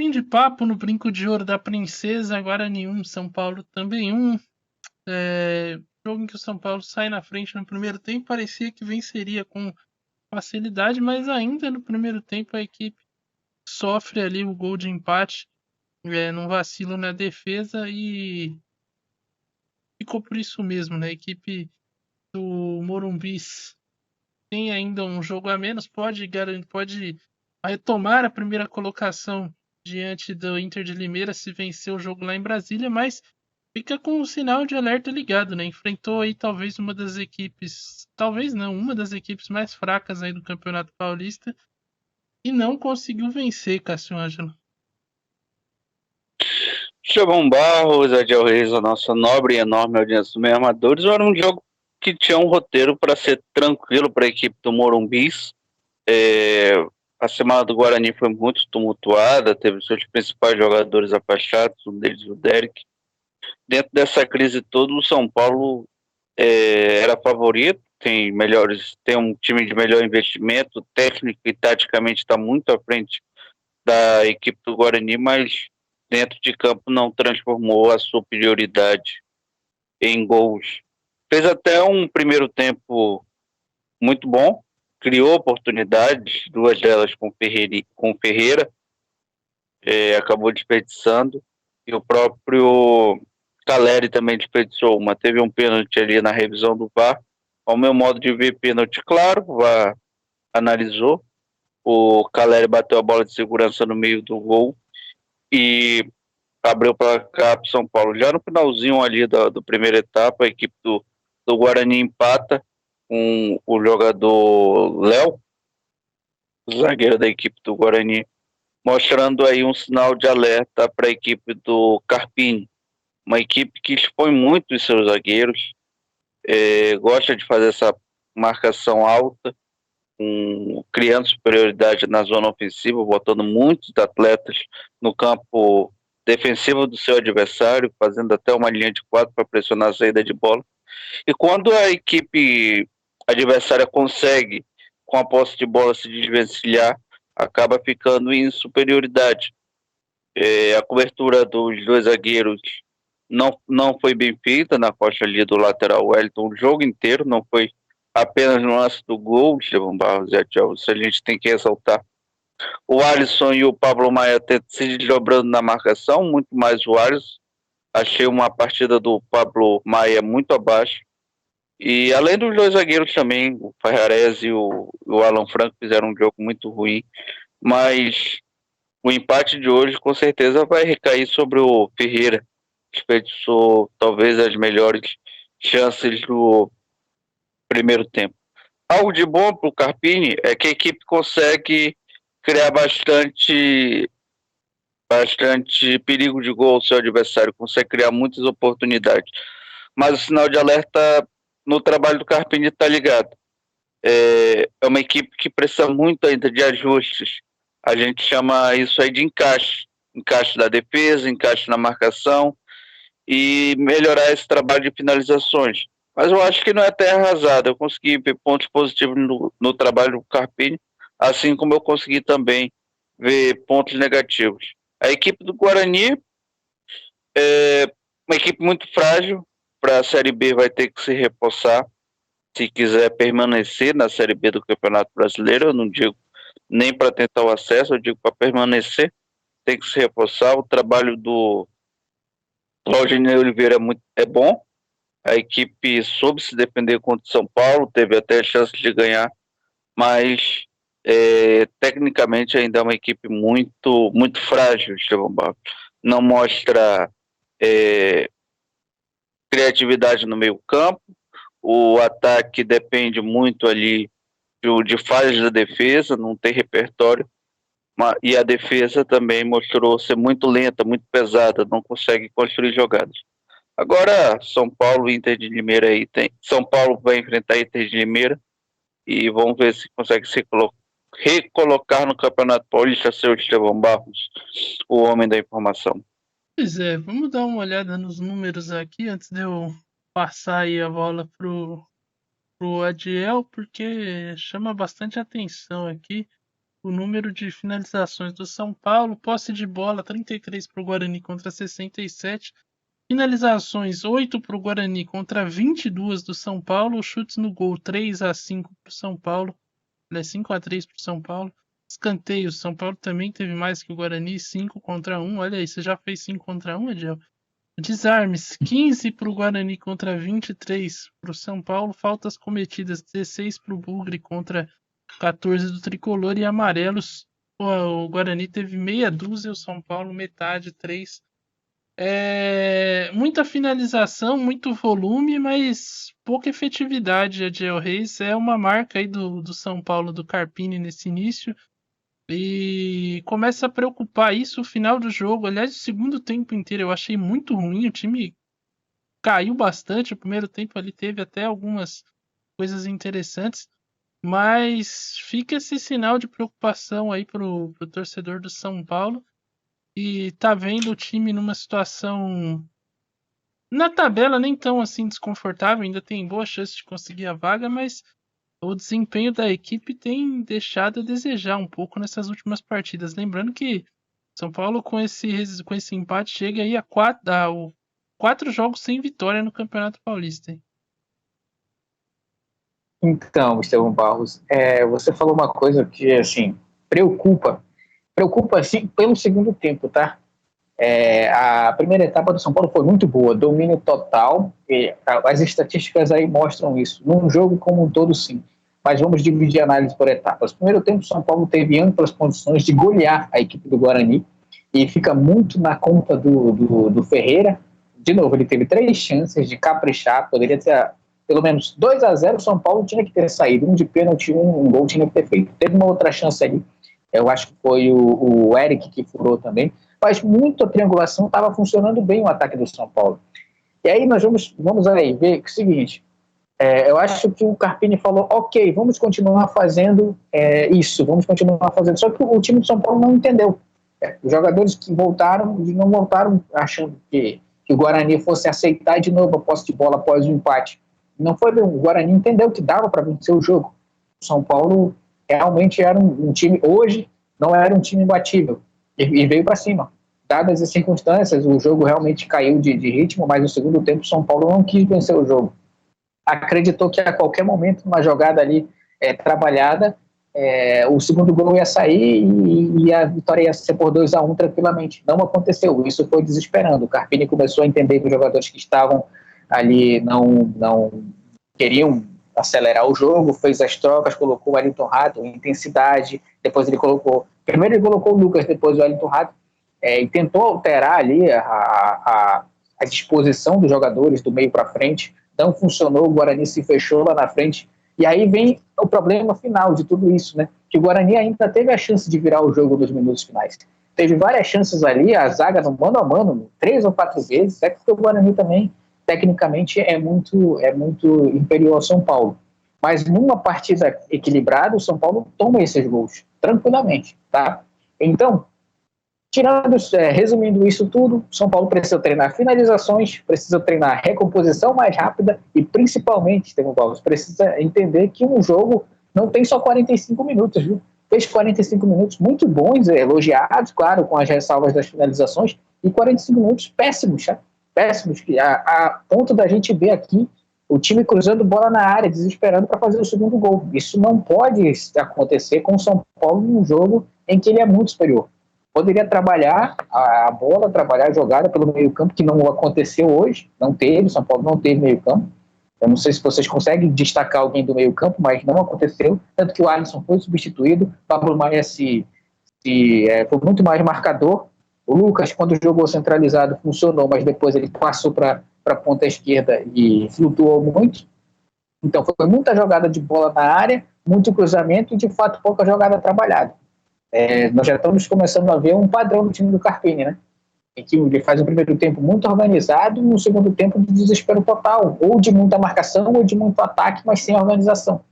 Fim de papo no Brinco de Ouro da Princesa, Guarani 1, São Paulo também 1. Jogo em que o São Paulo sai na frente no primeiro tempo, parecia que venceria com facilidade, mas ainda no primeiro tempo a equipe sofre ali o gol de empate, num vacilo na defesa e ficou por isso mesmo, né? A equipe do Morumbi tem ainda um jogo a menos, pode retomar a primeira colocação diante do Inter de Limeira se vencer o jogo lá em Brasília, mas fica com o sinal de alerta ligado, né? Enfrentou aí talvez uma das equipes, talvez não, uma das equipes mais fracas aí do Campeonato Paulista e não conseguiu vencer, Cássio Ângelo. Estevão Barros, Adiel Reis, a nossa nobre e enorme audiência dos meus amadores, era um jogo que tinha um roteiro para ser tranquilo para a equipe do Morumbis. A semana do Guarani foi muito tumultuada, teve seus principais jogadores afastados, um deles o Derek. Dentro dessa crise toda, o São Paulo era favorito, tem um time de melhor investimento, técnico e taticamente está muito à frente da equipe do Guarani, mas dentro de campo não transformou a superioridade em gols. Fez até um primeiro tempo muito bom, criou oportunidades, duas delas com Ferreira, acabou desperdiçando, e o próprio Caleri também desperdiçou uma. Teve um pênalti ali na revisão do VAR, ao meu modo de ver, pênalti claro, o VAR analisou, o Caleri bateu a bola de segurança no meio do gol e abriu para cá para São Paulo. Já no finalzinho ali do primeira etapa, a equipe do Guarani empata com o jogador Léo, zagueiro da equipe do Guarani, mostrando aí um sinal de alerta para a equipe do Carpini, uma equipe que expõe muito os seus zagueiros, gosta de fazer essa marcação alta, criando superioridade na zona ofensiva, botando muitos atletas no campo defensivo do seu adversário, fazendo até uma linha de quatro para pressionar a saída de bola. E quando a equipe adversária consegue, com a posse de bola, se desvencilhar, acaba ficando em superioridade. A cobertura dos dois zagueiros não foi bem feita na costa ali do lateral Wellington o jogo inteiro, não foi apenas no lance do gol, Estevão Barros e Atiel, isso a gente tem que ressaltar. O Alisson e o Pablo Maia se desdobrando na marcação, muito mais o Alisson. Achei uma partida do Pablo Maia muito abaixo. E além dos dois zagueiros também, o Ferrarese e o Alan Franco fizeram um jogo muito ruim. Mas o empate de hoje com certeza vai recair sobre o Ferreira. Desperdiçou talvez as melhores chances do primeiro tempo. Algo de bom para o Carpini é que a equipe consegue criar bastante perigo de gol ao seu adversário, consegue criar muitas oportunidades. Mas o sinal de alerta no trabalho do Carpini está ligado. É uma equipe que precisa muito ainda de ajustes. A gente chama isso aí de encaixe. Encaixe da defesa, encaixe na marcação e melhorar esse trabalho de finalizações. Mas eu acho que não é terra arrasada. Eu consegui ver pontos positivos no trabalho do Carpini, assim como eu consegui também ver pontos negativos. A equipe do Guarani é uma equipe muito frágil. Para a Série B vai ter que se reforçar se quiser permanecer na Série B do Campeonato Brasileiro. Eu não digo nem para tentar o acesso, eu digo para permanecer. Tem que se reforçar. O trabalho do Claudinei Oliveira é bom. A equipe soube se defender contra o São Paulo, teve até a chance de ganhar, mas tecnicamente ainda é uma equipe muito, muito frágil, Estevão Barros. Não mostra criatividade no meio campo, o ataque depende muito ali de falhas da defesa, não tem repertório, e a defesa também mostrou ser muito lenta, muito pesada, não consegue construir jogadas. Agora, São Paulo e Inter de Limeira aí tem. São Paulo vai enfrentar Inter de Limeira e vamos ver se consegue se recolocar no Campeonato Paulista, seu Estevão Barros, o homem da informação. Pois é, vamos dar uma olhada nos números aqui antes de eu passar aí a bola pro Adiel, porque chama bastante atenção aqui. o número de finalizações do São Paulo. Posse de bola, 33 para o Guarani contra 67. Finalizações, 8 para o Guarani contra 22 do São Paulo. Chutes no gol, 3-5 para o São Paulo. 5-3 para o São Paulo. Escanteios, São Paulo também teve mais que o Guarani, 5-1. Olha aí, você já fez 5-1, Ediel? Desarmes, 15 para o Guarani contra 23 para o São Paulo. Faltas cometidas, 16 para o Bugre contra 14 do Tricolor. E amarelos, o Guarani teve meia dúzia, o São Paulo metade, 3. Muita finalização, muito volume, mas pouca efetividade. A Ediel Reis é uma marca aí do São Paulo, do Carpini nesse início. E começa a preocupar isso o final do jogo. Aliás, o segundo tempo inteiro eu achei muito ruim. O time caiu bastante. O primeiro tempo ali teve até algumas coisas interessantes. Mas fica esse sinal de preocupação aí pro torcedor do São Paulo. E tá vendo o time numa situação na tabela nem tão assim desconfortável. Ainda tem boa chance de conseguir a vaga, mas o desempenho da equipe tem deixado a desejar um pouco nessas últimas partidas. Lembrando que São Paulo, com esse empate, chega aí a 4 jogos sem vitória no Campeonato Paulista. Hein? Então, Estevão Barros, você falou uma coisa que, assim, preocupa, assim, pelo segundo tempo, tá? A primeira etapa do São Paulo foi muito boa, domínio total, e as estatísticas aí mostram isso. Num jogo como um todo, sim. Mas vamos dividir a análise por etapas. No primeiro tempo, o São Paulo teve amplas condições de golear a equipe do Guarani, e fica muito na conta do Ferreira. De novo, ele teve 3 chances de caprichar, poderia ter pelo menos 2-0, o São Paulo tinha que ter saído, um de pênalti, um gol tinha que ter feito. Teve uma outra chance ali, eu acho que foi o Eric que furou também, mas muita triangulação, estava funcionando bem o ataque do São Paulo. E aí nós vamos aí ver que é o seguinte, eu acho que o Carpini falou, ok, vamos continuar fazendo isso, vamos continuar fazendo, só que o time do São Paulo não entendeu. Os jogadores que voltaram, não voltaram achando que o Guarani fosse aceitar de novo a posse de bola após o empate. Não foi bem, o Guarani entendeu que dava para vencer o jogo. O São Paulo realmente era um time, hoje não era um time imbatível, e veio para cima. Dadas as circunstâncias, o jogo realmente caiu de ritmo, mas no segundo tempo o São Paulo não quis vencer o jogo. Acreditou que a qualquer momento, uma jogada ali trabalhada, o segundo gol ia sair e a vitória ia ser por 2-1 tranquilamente. Não aconteceu, isso foi desesperando. O Carpini começou a entender que os jogadores que estavam ali não queriam acelerar o jogo, fez as trocas, colocou o Wellington Rato em intensidade, depois primeiro ele colocou o Lucas, depois o Wellington Rato, e tentou alterar ali a disposição dos jogadores do meio para frente. Não funcionou, o Guarani se fechou lá na frente, e aí vem o problema final de tudo isso, né? Que o Guarani ainda teve a chance de virar o jogo nos minutos finais. Teve várias chances ali, a zaga no mano a mano, 3 ou 4 vezes, porque o Guarani também, tecnicamente, é muito inferior ao São Paulo. Mas numa partida equilibrada, o São Paulo toma esses gols, tranquilamente, tá? Então, resumindo isso tudo, São Paulo precisa treinar finalizações, precisa treinar recomposição mais rápida e, principalmente, Estevão Barros, precisa entender que um jogo não tem só 45 minutos, viu? Fez 45 minutos muito bons, elogiados, claro, com as ressalvas das finalizações, e 45 minutos péssimos, tá? Péssimos, a ponto da gente ver aqui o time cruzando bola na área, desesperando para fazer o segundo gol. Isso não pode acontecer com o São Paulo num jogo em que ele é muito superior. Poderia trabalhar a bola, trabalhar a jogada pelo meio campo, que não aconteceu hoje, não teve, São Paulo não teve meio campo. Eu não sei se vocês conseguem destacar alguém do meio campo, mas não aconteceu, tanto que o Alisson foi substituído, Pablo Maia foi muito mais marcador. O Lucas, quando jogou centralizado, funcionou, mas depois ele passou para a ponta esquerda e flutuou muito. Então foi muita jogada de bola na área, muito cruzamento e, de fato, pouca jogada trabalhada. Nós já estamos começando a ver um padrão do time do Carpini, né? Em que ele faz o primeiro tempo muito organizado e no segundo tempo de desespero total, ou de muita marcação ou de muito ataque, mas sem organização.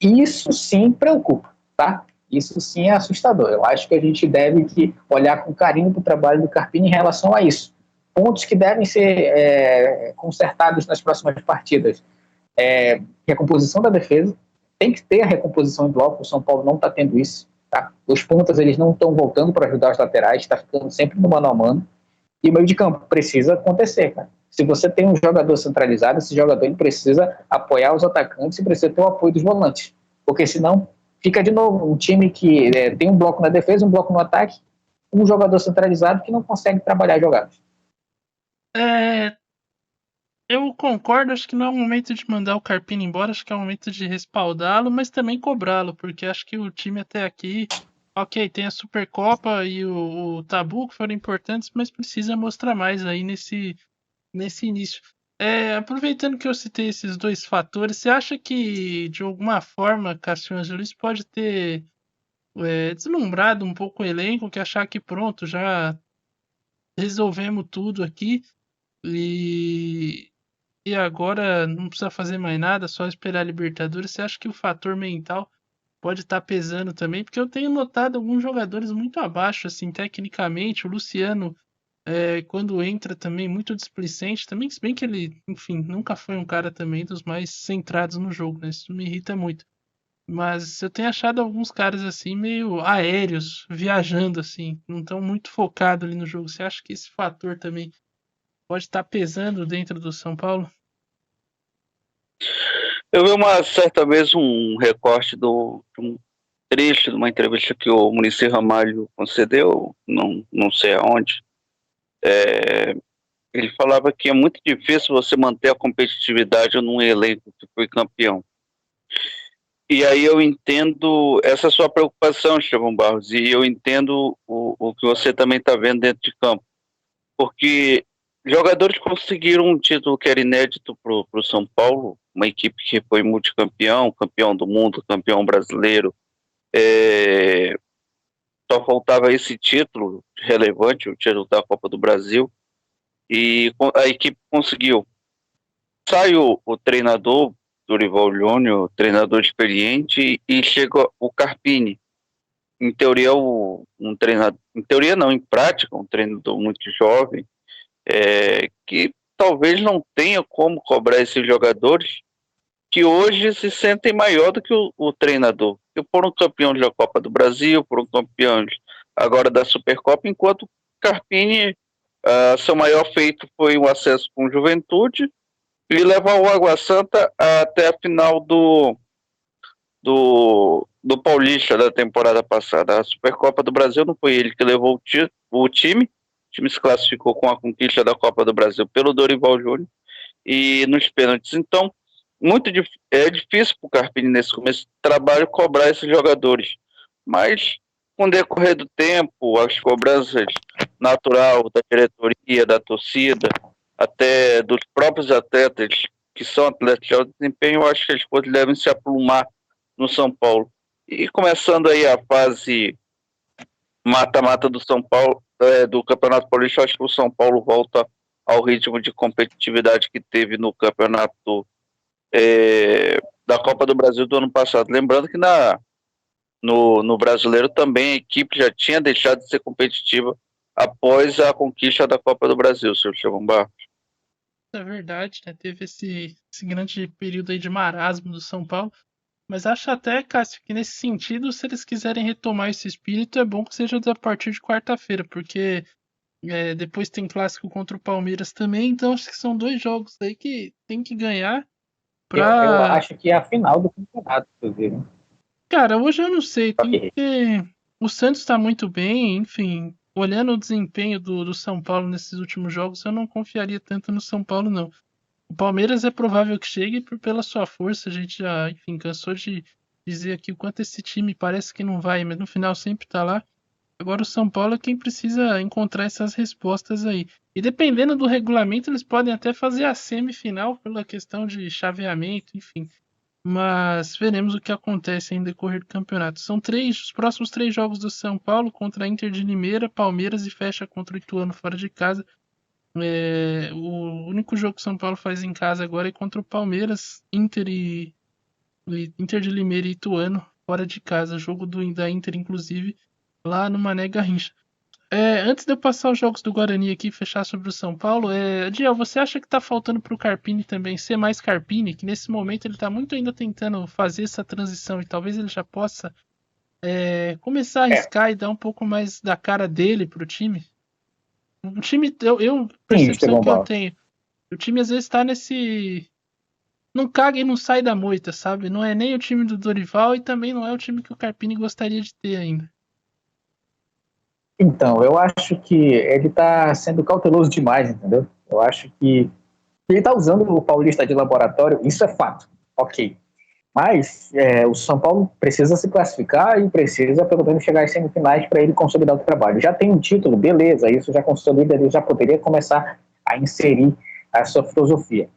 Isso sim preocupa, tá? Isso sim é assustador. Eu acho que a gente deve olhar com carinho para o trabalho do Carpini em relação a isso. Pontos que devem ser consertados nas próximas partidas. Recomposição da defesa, tem que ter a recomposição em bloco, o São Paulo não está tendo isso. tá? Os pontas eles não estão voltando para ajudar os laterais, está ficando sempre no mano a mano. E o meio de campo precisa acontecer, cara. Se você tem um jogador centralizado, esse jogador ele precisa apoiar os atacantes e precisa ter o apoio dos volantes. Porque senão fica de novo um time que tem um bloco na defesa, um bloco no ataque, um jogador centralizado que não consegue trabalhar jogadas. É, eu concordo, acho que não é o momento de mandar o Carpini embora, acho que é o momento de respaldá-lo, mas também cobrá-lo, porque acho que o time até aqui, ok, tem a Supercopa e o Tabu que foram importantes, mas precisa mostrar mais aí nesse início. Aproveitando que eu citei esses dois fatores, você acha que de alguma forma Cássio Angelis pode ter deslumbrado um pouco o elenco, que achar que pronto, já resolvemos tudo aqui e, e agora não precisa fazer mais nada, só esperar a Libertadores? Você acha que o fator mental pode estar pesando também? Porque eu tenho notado alguns jogadores muito abaixo, assim, tecnicamente. O Luciano, quando entra também, muito displicente. Também, se bem que ele, enfim, nunca foi um cara também dos mais centrados no jogo, né? Isso me irrita muito. Mas eu tenho achado alguns caras assim meio aéreos, viajando assim, não estão muito focados ali no jogo. Você acha que esse fator também pode estar pesando dentro do São Paulo? Eu vi uma certa vez um recorte de um trecho de uma entrevista que o Muricy Ramalho concedeu, não sei aonde. Ele falava que é muito difícil você manter a competitividade num elenco que foi campeão. E aí eu entendo essa sua preocupação, Estevão Barros, e eu entendo o que você também está vendo dentro de campo. Porque jogadores conseguiram um título que era inédito para o São Paulo, uma equipe que foi multicampeão, campeão do mundo, campeão brasileiro. Só faltava esse título relevante, o título da Copa do Brasil, e a equipe conseguiu. Sai o treinador, Dorival Júnior, treinador experiente, e chega o Carpini. Em teoria, um treinador, em teoria não, em prática, um treinador muito jovem, que talvez não tenha como cobrar esses jogadores que hoje se sentem maior do que o treinador. Que foram campeões da Copa do Brasil, foram campeões agora da Supercopa, enquanto Carpini, seu maior feito foi o acesso com Juventude e levar o Água Santa até a final do Paulista da temporada passada. A Supercopa do Brasil não foi ele que levou o time. O time se classificou com a conquista da Copa do Brasil pelo Dorival Júnior e nos pênaltis. Então, é difícil para o Carpini nesse começo de trabalho cobrar esses jogadores. Mas, com o decorrer do tempo, as cobranças natural da diretoria, da torcida, até dos próprios atletas que são atletas de alto desempenho, eu acho que as coisas devem se aprumar no São Paulo. E começando aí a fase mata-mata do São Paulo, do Campeonato Paulista, acho que o São Paulo volta ao ritmo de competitividade que teve no campeonato da Copa do Brasil do ano passado. Lembrando que no Brasileiro também a equipe já tinha deixado de ser competitiva após a conquista da Copa do Brasil, seu Estevão Barros. É verdade, né? Teve esse grande período aí de marasmo do São Paulo. Mas acho até, Cássio, que nesse sentido, se eles quiserem retomar esse espírito, é bom que seja a partir de quarta-feira, porque depois tem clássico contra o Palmeiras também, então acho que são dois jogos aí que tem que ganhar Eu pra. acho que é a final do campeonato, inclusive. Cara, hoje eu não sei, tem Ok. que. O Santos tá muito bem, enfim. Olhando o desempenho do São Paulo nesses últimos jogos, eu não confiaria tanto no São Paulo, não. O Palmeiras é provável que chegue pela sua força. A gente já, enfim, cansou de dizer aqui o quanto esse time parece que não vai, mas no final sempre tá lá. Agora o São Paulo é quem precisa encontrar essas respostas aí. E dependendo do regulamento, eles podem até fazer a semifinal pela questão de chaveamento, enfim. Mas veremos o que acontece em decorrer do campeonato. São os próximos 3 jogos do São Paulo contra a Inter de Limeira, Palmeiras e fecha contra o Ituano fora de casa. O único jogo que o São Paulo faz em casa agora é contra o Palmeiras, Inter de Limeira e Ituano fora de casa. Jogo da Inter, inclusive, lá no Mané Garrincha. Antes de eu passar os jogos do Guarani aqui e fechar sobre o São Paulo, Adiel, você acha que tá faltando pro Carpini também ser mais Carpini? Que nesse momento ele tá muito ainda tentando fazer essa transição e talvez ele já possa começar a arriscar e dar um pouco mais da cara dele pro time. O time, Sim, percepção Estevão que eu Barros. tenho, o time às vezes tá nesse. Não caga e não sai da moita, sabe? Não é nem o time do Dorival e também não é o time que o Carpini gostaria de ter ainda. Então, eu acho que ele está sendo cauteloso demais, entendeu? Eu acho que ele está usando o Paulista de laboratório, isso é fato, ok. Mas o São Paulo precisa se classificar e precisa pelo menos chegar às semifinais para ele consolidar o trabalho. Já tem um título, beleza, isso já consolida, ele já poderia começar a inserir a sua filosofia.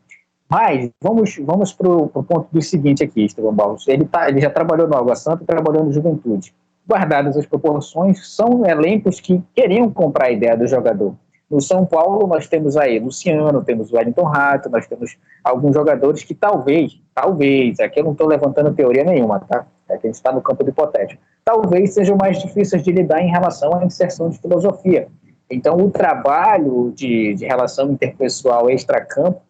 Mas vamos para o ponto do seguinte aqui, Estevão Barros. Ele já trabalhou no Água Santa e trabalhou no Juventude. Guardadas as proporções, são elencos que queriam comprar a ideia do jogador. No São Paulo, nós temos aí Luciano, temos o Wellington Rato, nós temos alguns jogadores que talvez, aqui eu não estou levantando teoria nenhuma, tá? É que a gente está no campo do hipotético. Talvez sejam mais difíceis de lidar em relação à inserção de filosofia. Então, o trabalho de relação interpessoal extra-campo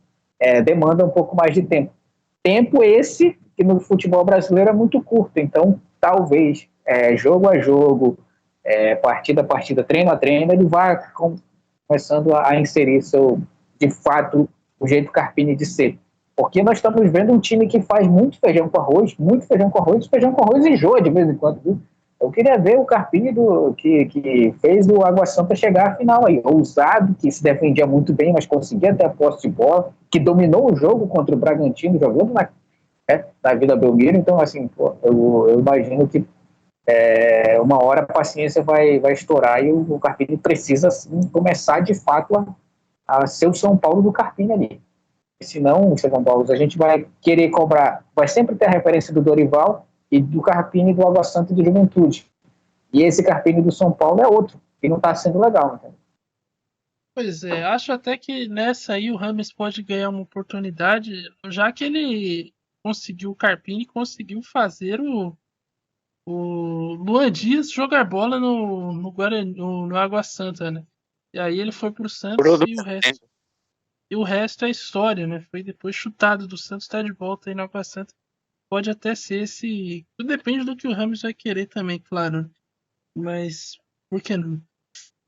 demanda um pouco mais de tempo. Tempo esse que no futebol brasileiro é muito curto, então talvez jogo a jogo, partida a partida, treino a treino, ele vai começando a inserir de fato, o jeito Carpini de ser. Porque nós estamos vendo um time que faz muito feijão com arroz, feijão com arroz enjoa de vez em quando, viu? Eu queria ver o Carpini que fez o Água Santa chegar à final aí. Ousado, que se defendia muito bem, mas conseguia ter a posse de bola, que dominou o jogo contra o Bragantino, jogando na Vila Belmiro. Então, assim, eu imagino que uma hora a paciência vai estourar e o Carpini precisa, assim, começar de fato a ser o São Paulo do Carpini ali. Senão, São Paulo, a gente vai querer cobrar, vai sempre ter a referência do Dorival e do Carpini do Água Santa e do Juventude. E esse Carpini do São Paulo é outro, que não está sendo legal. Né? Pois é, acho até que nessa aí o Rames pode ganhar uma oportunidade, já que ele conseguiu o Carpini, conseguiu fazer o Luan Dias jogar bola no Guarani, no Água Santa, né? E aí ele foi pro Santos e o resto é história, né? Foi depois chutado do Santos, tá de volta aí no Água Santa. Pode até ser esse. Tudo depende do que o Rames vai querer também, claro. Né? Mas por que não?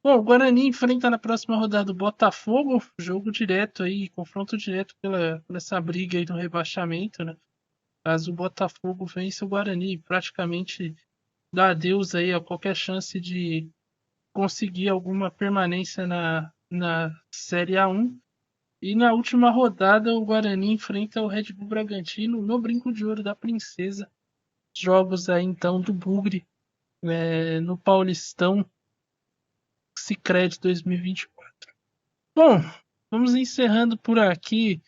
Bom, o Guarani enfrenta na próxima rodada o Botafogo, jogo direto aí, confronto direto por essa briga aí do rebaixamento, né? Caso o Botafogo vence o Guarani, praticamente dá adeus aí a qualquer chance de conseguir alguma permanência na Série A1. E na última rodada o Guarani enfrenta o Red Bull Bragantino no Brinco de Ouro da Princesa. Jogos aí então do Bugre no Paulistão Sicredi 2024. Bom, vamos encerrando por aqui.